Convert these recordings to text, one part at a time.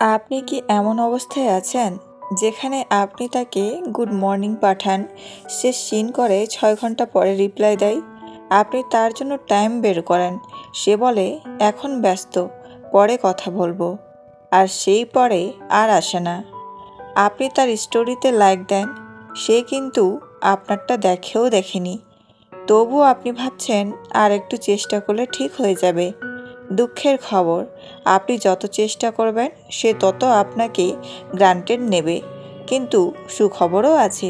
আপনি কি এমন অবস্থায় আছেন যেখানে আপনি তাকে গুড মর্নিং পাঠান, সে সিন করে 6 ঘন্টা পরে রিপ্লাই দেয়? আপনি তার জন্য টাইম বের করেন, সে বলে এখন ব্যস্ত, পরে কথা বলবো, আর সেই পরে আর আসে না। আপনি তার স্টোরিতে লাইক দেন, সে কিন্তু আপনারটা দেখেও দেখেনি, তবুও আপনি ভাবছেন আর একটু চেষ্টা করলে ঠিক হয়ে যাবে। দুঃখের খবর, আপনি যত চেষ্টা করবেন সে তত আপনাকে গ্রান্টেড নেবে। কিন্তু সুখবরও আছে।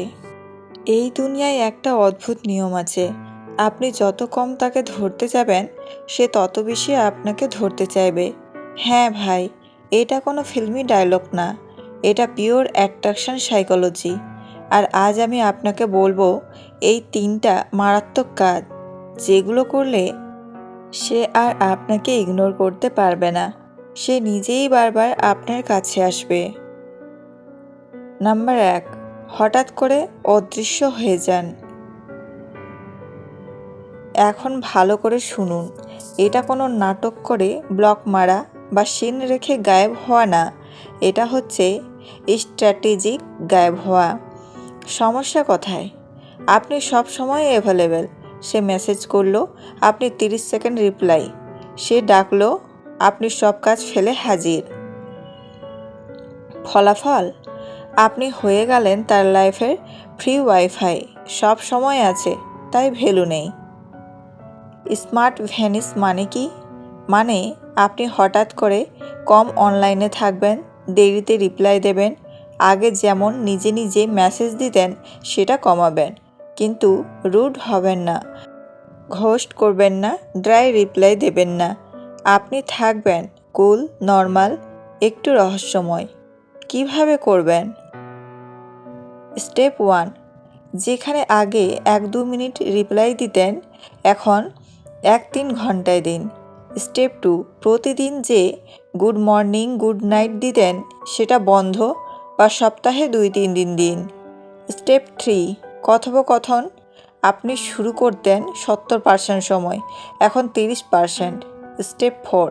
এই দুনিয়ায় একটা অদ্ভুত নিয়ম আছে, আপনি যত কম তাকে ধরতে যাবেন সে তত বেশি আপনাকে ধরতে চাইবে। হ্যাঁ ভাই, এটা কোনো ফিল্মি ডায়লগ না, এটা পিওর অ্যাট্রাকশন সাইকোলজি। আর আজ আমি আপনাকে বলবো এই 3টা মারাত্মক কাজ, যেগুলো করলে সে আর আপনাকে ইগনোর করতে পারবে না, সে নিজেই বারবার আপনার কাছে আসবে। নাম্বার 1, হঠাৎ করে অদৃশ্য হয়ে যান। এখন ভালো করে শুনুন, এটা কোনো নাটক করে ব্লক মারা বা সিন রেখে গায়েব হওয়া না, এটা হচ্ছে স্ট্র্যাটেজিক গায়েব হওয়া। সমস্যা কোথায়? আপনি সব সময় অ্যাভেলেবেল, সে মেসেজ করলো, আপনি 30 সেকেন্ড রিপ্লাই, সে ডাকলো, আপনি সব কাজ ফেলে হাজির। ফলাফল, আপনি হয়ে গেলেন তার লাইফের ফ্রি ওয়াইফাই, সব সময় আছে, তাই ভ্যালু নেই। স্মার্ট ভ্যানিশ মানে কি? মানে আপনি হঠাৎ করে কম অনলাইনে থাকবেন, দেরিতে রিপ্লাই দেবেন, আগে যেমন নিজে নিজে মেসেজ দিতেন সেটা কমাবেন, কিন্তু রুড হবেন না, ঘোস্ট করবেন না, ড্রাই রিপ্লাই দেবেন না। আপনি থাকবেন কুল, নর্মাল, একটু রহস্যময়। কিভাবে করবেন? স্টেপ 1, যেখানে আগে 1-2 মিনিট রিপ্লাই দিতেন, এখন 1-3 ঘন্টায় দিন। স্টেপ 2, প্রতিদিন যে গুড মর্নিং, গুড নাইট দিতেন সেটা বন্ধ বা সপ্তাহে 2-3 দিন দিন। স্টেপ 3, কথোপকথন আপনি শুরু করতেন 70% সময়, এখন 30%। স্টেপ 4,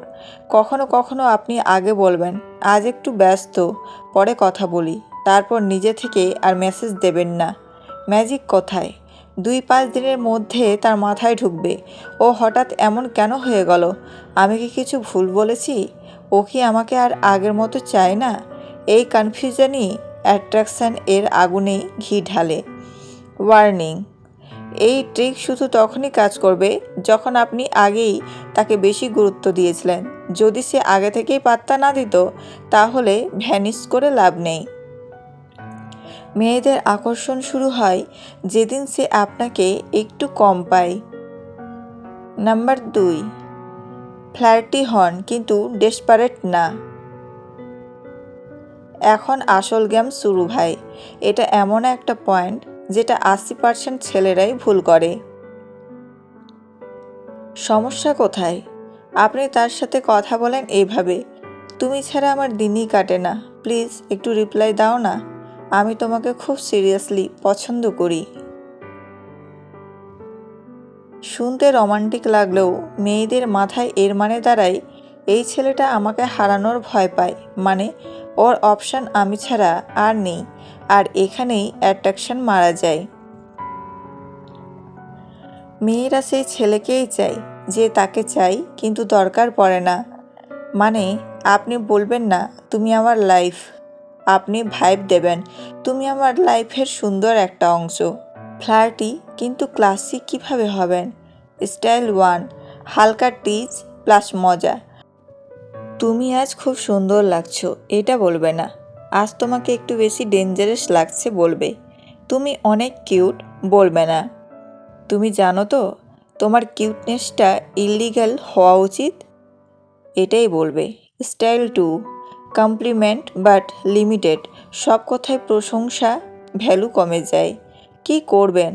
কখনো কখনো আপনি আগে বলবেন আজ একটু ব্যস্ত, পরে কথা বলি, তারপর নিজে থেকে আর মেসেজ দেবেন না। ম্যাজিক কোথায়? 2-5 দিনের মধ্যে তার মাথায় ঢুকবে, ও হঠাৎ এমন কেন হয়ে গেল? আমি কি কিছু ভুল বলেছি? ও কি আমাকে আর আগের মতো চায় না? এই কনফিউশনই অ্যাট্রাকশন এর আগুনেই ঘি ঢালে। ওয়ার্নিং, এই ট্রিক শুধু তখনই কাজ করবে যখন আপনি আগেই তাকে বেশি গুরুত্ব দিয়েছিলেন। যদি সে আগে থেকেই পাত্তা না দিত, তাহলে ভ্যানিশ করে লাভ নেই। মেয়েদের আকর্ষণ শুরু হয় যেদিন সে আপনাকে একটু কম পায়। নাম্বার 2, ফ্লার্টি হন কিন্তু ডেসপারেট না। এখন আসল গেম শুরু ভাই। এটা এমন একটা পয়েন্ট যেটা 80% ছেলেরাই ভুল করে। সমস্যা কোথায়? আপনি তার সাথে কথা বলেন এইভাবে, তুমি ছাড়া আমার দিনই কাটে না, প্লিজ একটু রিপ্লাই দাও না, আমি তোমাকে খুব সিরিয়াসলি পছন্দ করি। শুনতে রোমান্টিক লাগলেও মেয়েদের মাথায় এর মানে দাঁড়ায় এই ছেলেটা আমাকে হারানোর ভয় পায়, মানে ওর অপশান আমি ছাড়া আর নেই। আর এখানেই অ্যাট্রাকশন মারা যায়। মেয়েরা সেই ছেলেকেই চায় যে তাকে চাই কিন্তু দরকার পড়ে না। মানে আপনি বলবেন না তুমি আমার লাইফ, আপনি ভাইব দেবেন তুমি আমার লাইফের সুন্দর একটা অংশ। ফ্লার্টি কিন্তু ক্লাসিক কিভাবে হবেন? স্টাইল 1, হালকা টিজ প্লাস মজা। তুমি আজ খুব সুন্দর লাগছো, এটা বলবে না, আজ তোমাকে একটু বেশি ডেঞ্জারাস লাগছে বলবে। তুমি অনেক কিউট বলবে না, তুমি জানো তো তোমার কিউটনেসটা ইলিগ্যাল হওয়া উচিত, এটাই বলবে। Style 2, compliment but limited. সব কথায় প্রশংসা, ভ্যালু কমে যায়। কি করবেন?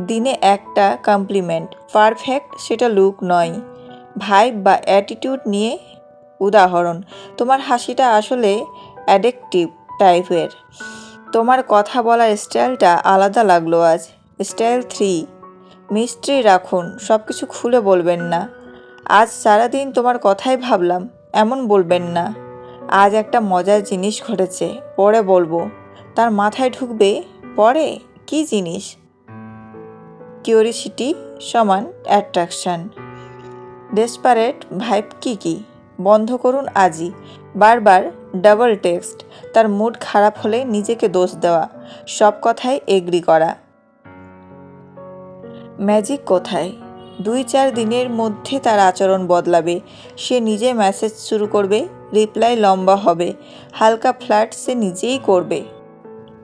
দিনে একটা কমপ্লিমেন্ট, পারফেক্ট, সেটা লুক নয়, ভাইব বা অ্যাটিটিউড নিয়ে। উদাহরণ, তোমার হাসিটা আসলে অ্যাডিকটিভ টাইপের, তোমার কথা বলার স্টাইলটা আলাদা লাগলো আজ। স্টাইল 3, মিস্ট্রি রাখুন, সব কিছু খুলে বলবেন না, আজ সারাদিন তোমার কথাই ভাবলাম, এমন বলবেন না। আজ একটা মজার জিনিস ঘটেছে, পরে বলবো। তার মাথায় ঢুকবে, পরে? কি জিনিস? কিউরিসিটি সমান অ্যাট্রাকশন। ডেসপারেট ভাইব কি? বন্ধ করুন আজই। বারবার ডাবল টেক্সট। তার মুড খারাপ হলে নিজেকে দোষ দেওয়া, সব কথায় এগ্রি করা। ম্যাজিক কোথায়? 2-4 দিনের মধ্যে তার আচরণ বদলাবে। সে নিজে মেসেজ শুরু করবে, রিপ্লাই লম্বা হবে, হালকা ফ্ল্যাট সে নিজেই করবে।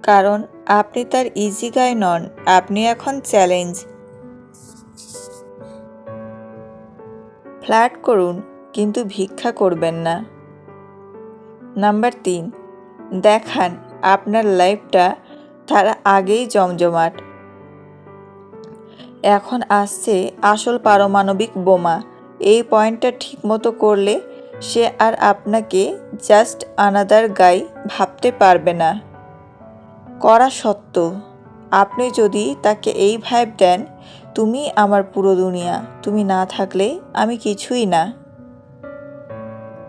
কারণ আপনি তার ইজি গাই নন, আপনি এখন চ্যালেঞ্জ। ফ্ল্যাট করুন, কিন্তু ভিক্ষা করবেন না। নাম্বার 3, দেখান আপনার লাইফটা তার আগেই জমজমাট। এখন আসছে আসল পারমাণবিক বোমা। এই পয়েন্টটা ঠিকমতো করলে সে আর আপনাকে জাস্ট আনাদার গাই ভাবতে পারবে না। করা সত্য, আপনি যদি তাকে এই ভাইব দেন, তুমি আমার পুরো দুনিয়া, তুমি না থাকলে আমি কিছুই না,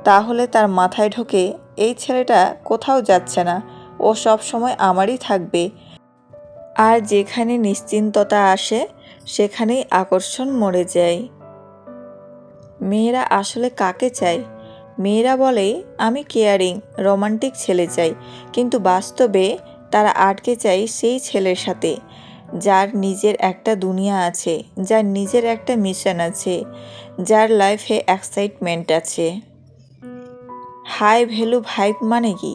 তাহলে তার মাথায় ঢোকে এই ছেলেটা কোথাও যাচ্ছে না, ও সব সময় আমারই থাকবে। আর যেখানে নিশ্চিন্ততা আসে সেখানেই আকর্ষণ মরে যায়। মেয়েরা আসলে কাকে চায়? মেয়েরা বলে আমি কেয়ারিং রোমান্টিক ছেলে চাই, কিন্তু বাস্তবে তারা আটকে চায় সেই ছেলের সাথে যার নিজের একটা দুনিয়া আছে, যার নিজের একটা মিশন আছে, যার লাইফে এক্সাইটমেন্ট আছে। হাই ভ্যালু ভাইব মানে কি?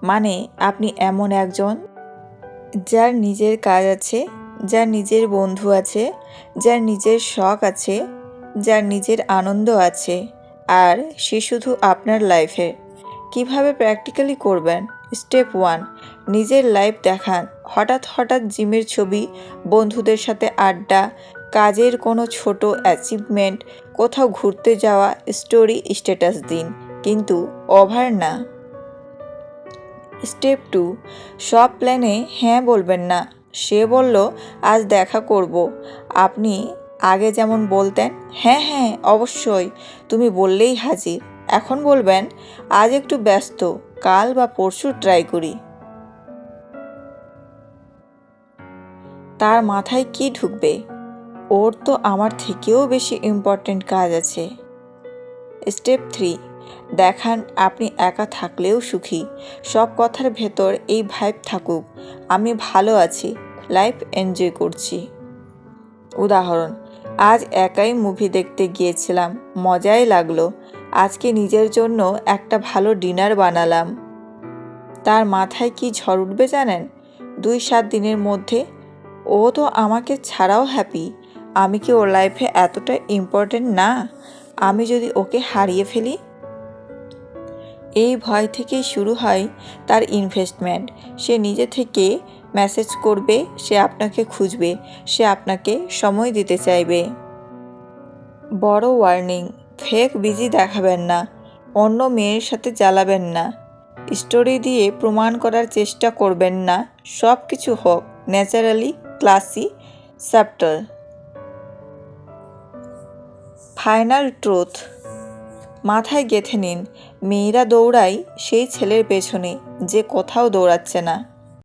মানে আপনি এমন একজন যার নিজের কাজ আছে, যার নিজের বন্ধু আছে, যার নিজের শখ আছে, যার নিজের আনন্দ আছে, আর সে শুধু আপনার লাইফে। কিভাবে প্র্যাকটিক্যালি করবেন? স্টেপ 1, নিজের লাইফ দেখান। হঠাৎ জিমের ছবি, বন্ধুদের সাথে আড্ডা, কাজের কোনো ছোট অ্যাচিভমেন্ট, কোথাও ঘুরতে যাওয়া স্টোরি স্ট্যাটাস দিন, কিন্তু ওভার না। স্টেপ 2, সব প্ল্যানে হ্যাঁ বলবেন না। সে বলল আজ দেখা করব, আপনি আগে যেমন বলতেন হ্যাঁ অবশ্যই, তুমি বললেই হাজির, এখন বলবেন আজ একটু ব্যস্ত, কাল বা পরশু ট্রাই করি। তার মাথায় কি ঢুকবে? ওর তো আমার থেকেও বেশি ইম্পর্ট্যান্ট কাজ আছে। স্টেপ 3, দেখান আপনি একা থাকলেও সুখী। সব কথার ভেতর এই ভাইব থাকুক, আমি ভালো আছি, লাইফ এনজয় করছি। উদাহরণ, আজ একাই মুভি দেখতে গিয়েছিলাম, মজাই লাগলো। আজকে নিজের জন্য একটা ভালো ডিনার বানালাম। তার মাথায় কি ঝড় উঠবে জানেন? 2-7 দিনের মধ্যে ও তো আমাকে ছাড়াও হ্যাপি, আমি কি ওর লাইফে এতটা ইম্পর্ট্যান্ট না? আমি যদি ওকে হারিয়ে ফেলি? এই ভয় থেকেই শুরু হয় তার ইনভেস্টমেন্ট। সে নিজে থেকে মেসেজ করবে, সে আপনাকে খুঁজবে, সে আপনাকে সময় দিতে চাইবে। বড় ওয়ার্নিং, ফেক বিজি দেখাবেন না, অন্য মেয়ের সাথে জ্বালাবেন না, স্টোরি দিয়ে প্রমাণ করার চেষ্টা করবেন না। সব কিছু হোক ন্যাচারালি, ক্লাসি, সাবটল। ফাইনাল ট্রুথ, মাথায় গেঁথে নিন, মেয়েরা দৌড়ায় সেই ছেলের পেছনে যে কোথাও দৌড়াচ্ছে না।